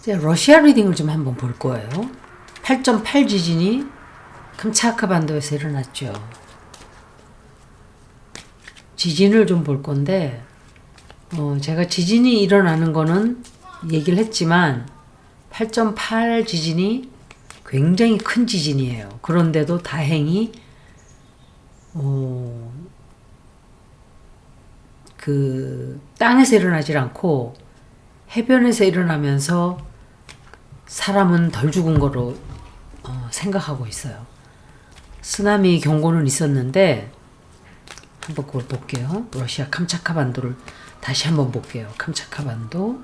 이제 러시아 리딩을 좀 한번 볼 거예요. 8.8 지진이 캄차카 반도에서 일어났죠. 지진을 좀 볼 건데, 제가 지진이 일어나는 거는 얘기를 했지만 8.8 지진이 굉장히 큰 지진이에요. 그런데도 다행히 그 땅에서 일어나질 않고 해변에서 일어나면서 사람은 덜 죽은 거로 생각하고 있어요. 쓰나미 경고는 있었는데 한번 그걸 볼게요. 러시아 캄차카 반도를 다시 한번 볼게요. 캄차카 반도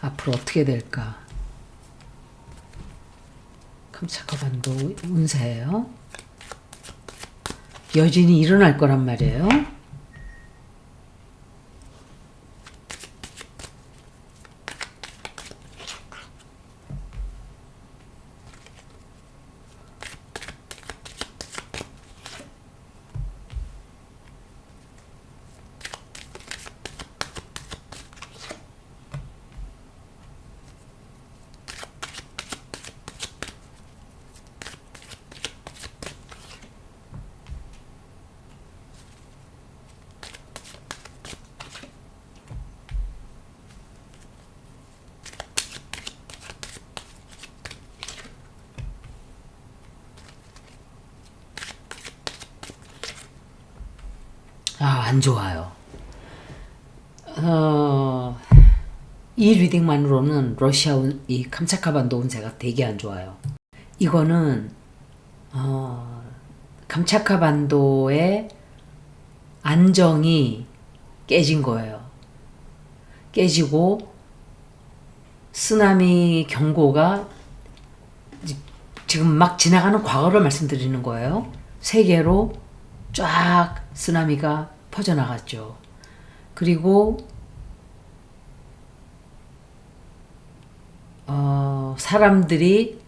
앞으로 어떻게 될까? 캄차카 반도 운세예요. 여진이 일어날 거란 말이에요. 안 좋아요. 이 리딩만으로는 러시아 이 캄차카 반도 운세가 되게 안 좋아요. 이거는 캄차카 반도의 안정이 깨진 거예요. 깨지고 쓰나미 경고가 지금 막 지나가는 과거를 말씀드리는 거예요. 세계로 쫙 쓰나미가 퍼져나갔죠. 그리고 사람들이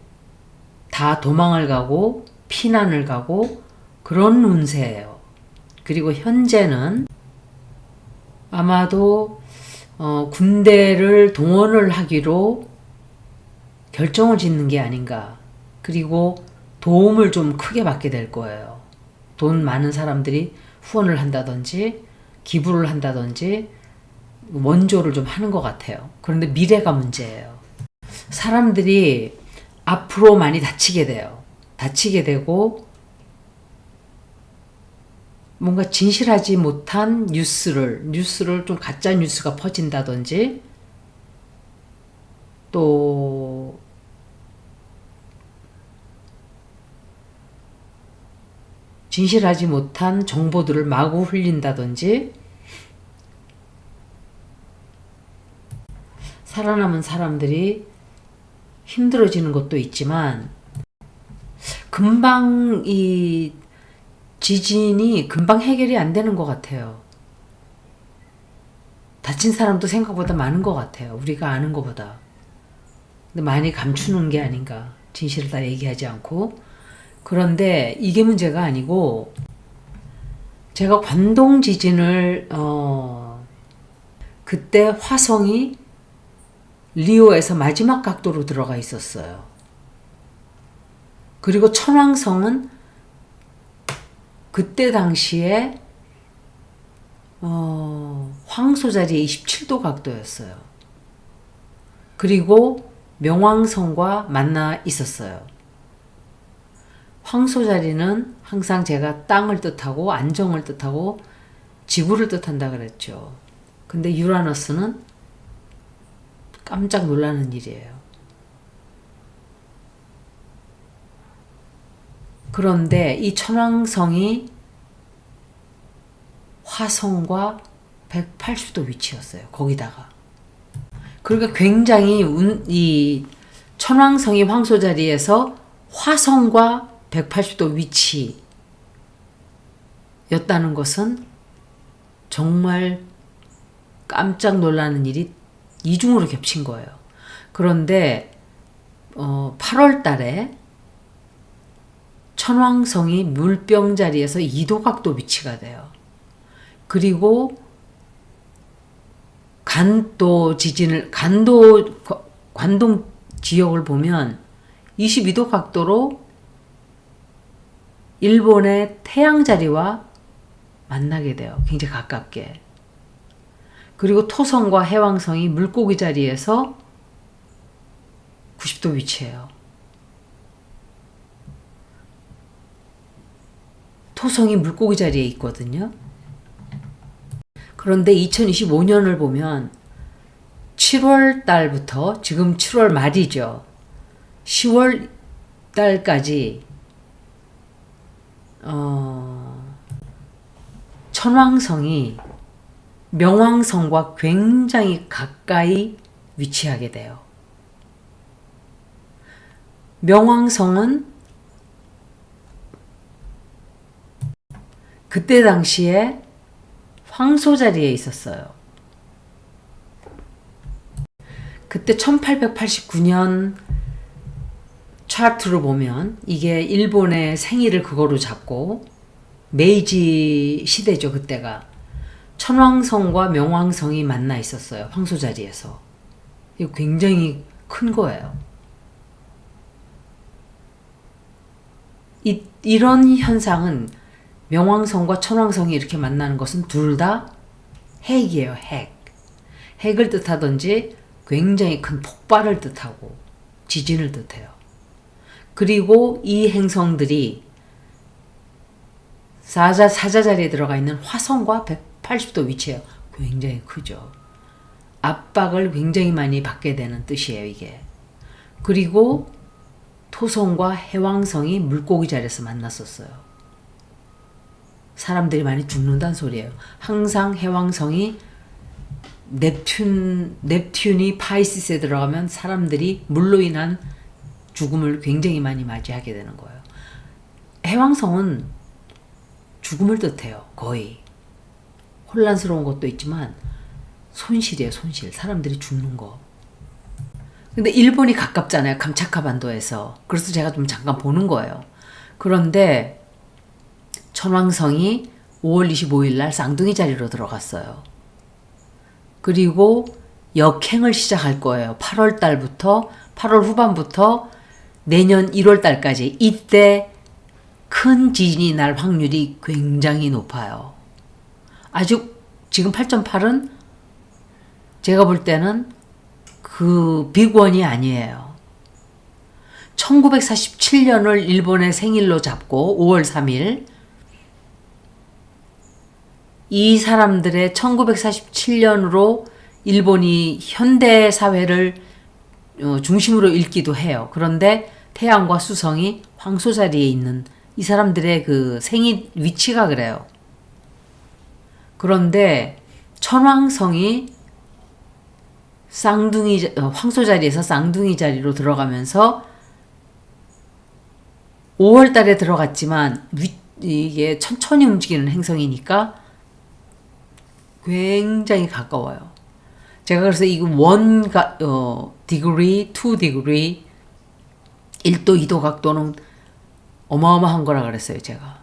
다 도망을 가고 피난을 가고 그런 운세예요. 그리고 현재는 아마도 군대를 동원을 하기로 결정을 짓는 게 아닌가. 그리고 도움을 좀 크게 받게 될 거예요. 돈 많은 사람들이 후원을 한다든지 기부를 한다든지 원조를 좀 하는 것 같아요. 그런데 미래가 문제예요. 사람들이 앞으로 많이 다치게 돼요. 다치게 되고 뭔가 진실하지 못한 뉴스를 좀 가짜 뉴스가 퍼진다든지 또 진실하지 못한 정보들을 마구 흘린다든지 살아남은 사람들이 힘들어지는 것도 있지만 금방 이 지진이 금방 해결이 안 되는 것 같아요. 다친 사람도 생각보다 많은 것 같아요. 우리가 아는 것보다. 근데 많이 감추는 게 아닌가. 진실을 다 얘기하지 않고. 그런데 이게 문제가 아니고 제가 관동 지진을 그때 화성이 리오에서 마지막 각도로 들어가 있었어요. 그리고 천왕성은 그때 당시에 황소자리에 27도 각도였어요. 그리고 명왕성과 만나 있었어요. 황소자리는 항상 제가 땅을 뜻하고 안정을 뜻하고 지구를 뜻한다 그랬죠. 근데 유라너스는 깜짝 놀라는 일이에요. 그런데 이 천왕성이 화성과 180도 위치였어요. 거기다가. 그러니까 굉장히 이 천왕성이 황소자리에서 화성과 180도 위치였다는 것은 정말 깜짝 놀라는 일이 이중으로 겹친 거예요. 그런데 8월 달에 천왕성이 물병 자리에서 2도 각도 위치가 돼요. 그리고 간도 지진을, 관동 지역을 보면 22도 각도로 일본의 태양 자리와 만나게 돼요. 굉장히 가깝게. 그리고 토성과 해왕성이 물고기 자리에서 90도 위치해요. 토성이 물고기 자리에 있거든요. 그런데 2025년을 보면 7월 달부터, 지금 7월 말이죠. 10월 달까지 천왕성이 명왕성과 굉장히 가까이 위치하게 돼요. 명왕성은 그때 당시에 황소 자리에 있었어요. 그때 1889년 차트로 보면 이게 일본의 생일을 그거로 잡고 메이지 시대죠. 그때가 천왕성과 명왕성이 만나 있었어요. 황소 자리에서. 이거 굉장히 큰 거예요. 이런 현상은 명왕성과 천왕성이 이렇게 만나는 것은 둘 다 핵이에요. 핵. 핵을 뜻하든지 굉장히 큰 폭발을 뜻하고 지진을 뜻해요. 그리고 이 행성들이 사자 자리에 들어가 있는 화성과 180도 위치해요. 굉장히 크죠. 압박을 굉장히 많이 받게 되는 뜻이에요, 이게. 그리고 토성과 해왕성이 물고기 자리에서 만났었어요. 사람들이 많이 죽는다는 소리예요. 항상 해왕성이 넵튠이 파이시스에 들어가면 사람들이 물로 인한 죽음을 굉장히 많이 맞이하게 되는 거예요. 해왕성은 죽음을 뜻해요. 거의. 혼란스러운 것도 있지만 손실이에요. 손실. 사람들이 죽는 거. 근데 일본이 가깝잖아요. 감차카 반도에서. 그래서 제가 좀 잠깐 보는 거예요. 그런데 천왕성이 5월 25일 날 쌍둥이 자리로 들어갔어요. 그리고 역행을 시작할 거예요. 8월 달부터 8월 후반부터 내년 1월 달까지. 이때 큰 지진이 날 확률이 굉장히 높아요. 아주 지금 8.8은 제가 볼 때는 그 빅원이 아니에요. 1947년을 일본의 생일로 잡고 5월 3일 이 사람들의 1947년으로 일본이 현대 사회를 중심으로 읽기도 해요. 그런데 태양과 수성이 황소 자리에 있는 이 사람들의 그 생일 위치가 그래요. 그런데 천왕성이 황소 자리에서 쌍둥이 자리로 들어가면서 5월 달에 들어갔지만 이게 천천히 움직이는 행성이니까 굉장히 가까워요. 제가 그래서 이거 1 degree, 1도, 2도 각도는 어마어마한 거라 그랬어요, 제가.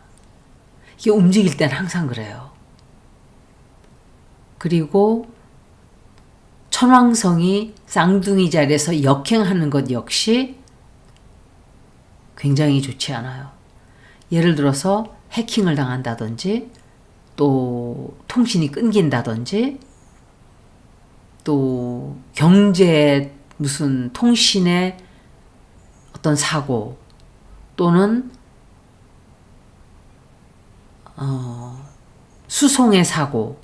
이게 움직일 땐 항상 그래요. 그리고 천왕성이 쌍둥이 자리에서 역행하는 것 역시 굉장히 좋지 않아요. 예를 들어서 해킹을 당한다든지 또 통신이 끊긴다든지 또 경제 무슨 통신의 어떤 사고 또는 수송의 사고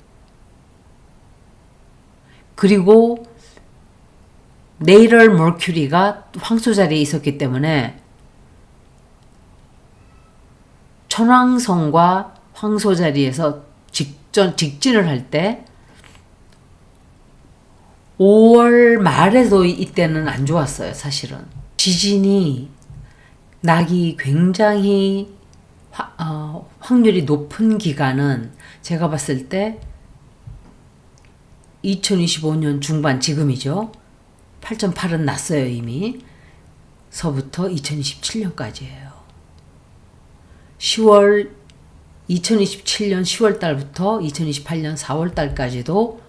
그리고 네이럴 머큐리가 황소 자리에 있었기 때문에 천왕성과 황소 자리에서 직진을 할 때 5월 말에도 이때는 안 좋았어요. 사실은 지진이 나기 굉장히 확률이 높은 기간은 제가 봤을 때 2025년 중반 지금이죠. 8.8은 났어요. 이미 서부터 2027년까지예요. 2027년 10월 달부터 2028년 4월 달까지도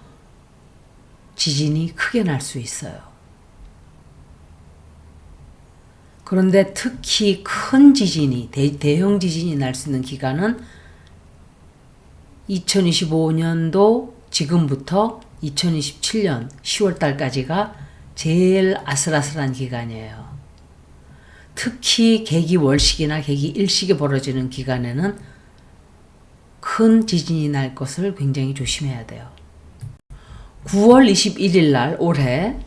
지진이 크게 날 수 있어요. 그런데 특히 큰 지진이, 대형 지진이 날 수 있는 기간은 2025년도 지금부터 2027년 10월 달까지가 제일 아슬아슬한 기간이에요. 특히 계기 월식이나 계기 일식이 벌어지는 기간에는 큰 지진이 날 것을 굉장히 조심해야 돼요. 9월 21일 날 올해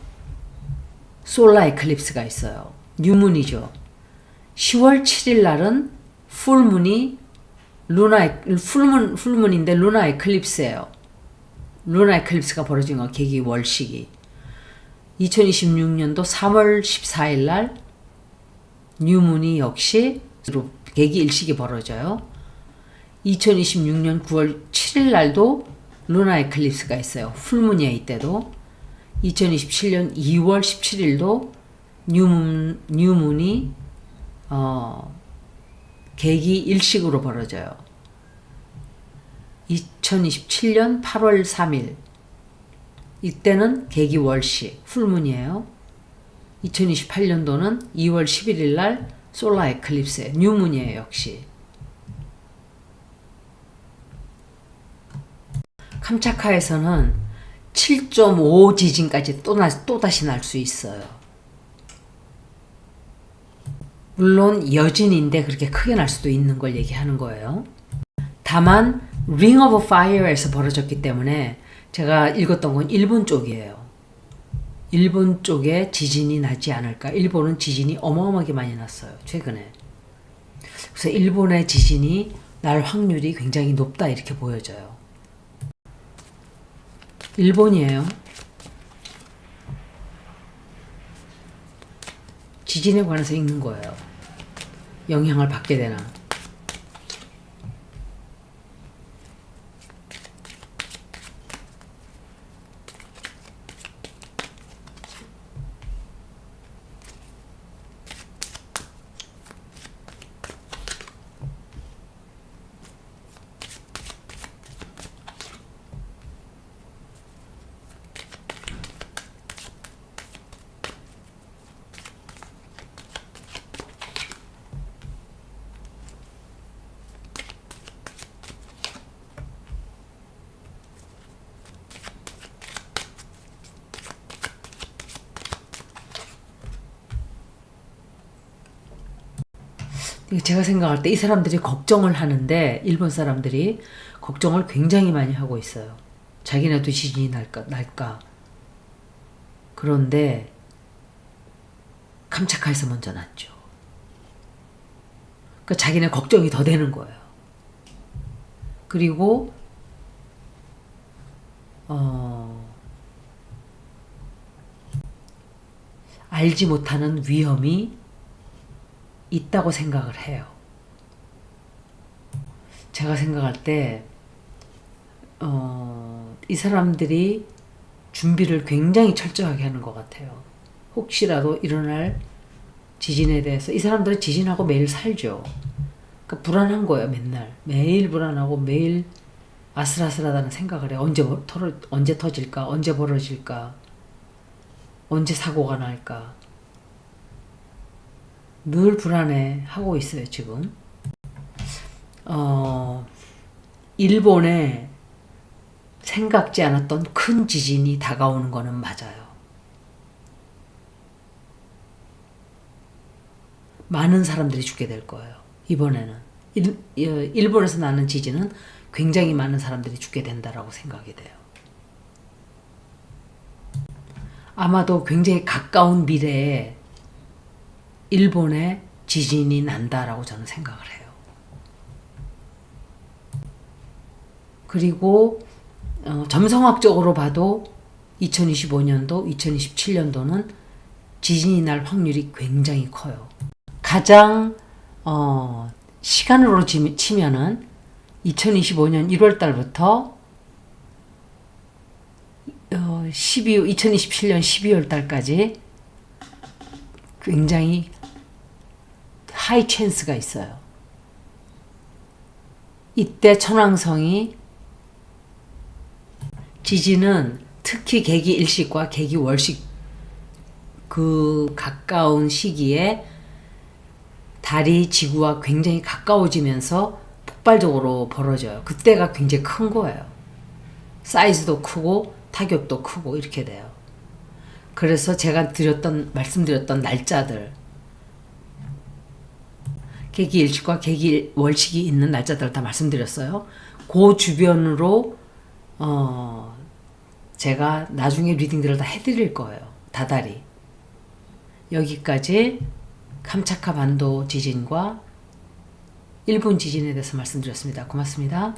솔라 에클립스가 있어요. 뉴문이죠. 10월 7일 날은 풀문인데 루나 에클립스예요. 루나 에클립스가 벌어진 거 계기 월식이. 2026년도 3월 14일 날 뉴문이 역시 계기 일식이 벌어져요. 2026년 9월 7일 날도 루나 에클립스가 있어요. 풀문이에요. 이때도. 2027년 2월 17일도 뉴문이 계기 일식으로 벌어져요. 2027년 8월 3일 이때는 계기 월식 풀문이에요. 2028년도는 2월 11일 날 솔라 에클립스예요. 뉴문이에요. 역시. 캄차카에서는 7.5 지진까지 또다시 날 수 있어요. 물론 여진인데 그렇게 크게 날 수도 있는 걸 얘기하는 거예요. 다만 링 오브 파이어에서 벌어졌기 때문에 제가 읽었던 건 일본 쪽이에요. 일본 쪽에 지진이 나지 않을까. 일본은 지진이 어마어마하게 많이 났어요. 최근에. 그래서 일본의 지진이 날 확률이 굉장히 높다 이렇게 보여져요. 일본이에요. 지진에 관해서 읽는 거예요. 영향을 받게 되나. 제가 생각할 때 이 사람들이 걱정을 하는데 일본 사람들이 걱정을 굉장히 많이 하고 있어요. 자기네도 지진이 날까. 그런데 캄차카에서 먼저 났죠. 그러니까 자기네 걱정이 더 되는 거예요. 그리고 알지 못하는 위험이 있다고 생각을 해요. 제가 생각할 때 이 사람들이 준비를 굉장히 철저하게 하는 것 같아요. 혹시라도 일어날 지진에 대해서. 이 사람들은 지진하고 매일 살죠. 그러니까 불안한 거예요. 매일 불안하고 매일 아슬아슬하다는 생각을 해요. 언제 터질까? 언제 벌어질까? 언제 사고가 날까? 늘 불안해 하고 있어요, 지금. 일본에 생각지 않았던 큰 지진이 다가오는 거는 맞아요. 많은 사람들이 죽게 될 거예요. 이번에는. 일본에서 나는 지진은 굉장히 많은 사람들이 죽게 된다라고 생각이 돼요. 아마도 굉장히 가까운 미래에 일본에 지진이 난다라고 저는 생각을 해요. 그리고 점성학적으로 봐도 2025년도, 2027년도는 지진이 날 확률이 굉장히 커요. 가장 시간으로 치면은 2025년 1월 달부터 2027년 12월 달까지 굉장히 하이 찬스가 있어요. 이때 천왕성이 지진은 특히 개기 일식과 개기 월식 그 가까운 시기에 달이 지구와 굉장히 가까워지면서 폭발적으로 벌어져요. 그때가 굉장히 큰 거예요. 사이즈도 크고 타격도 크고 이렇게 돼요. 그래서 제가 말씀드렸던 날짜들, 개기 일식과 개기 월식이 있는 날짜들을 다 말씀드렸어요. 그 주변으로 제가 나중에 리딩들을 다 해드릴 거예요. 다달이. 여기까지 캄차카 반도 지진과 일본 지진에 대해서 말씀드렸습니다. 고맙습니다.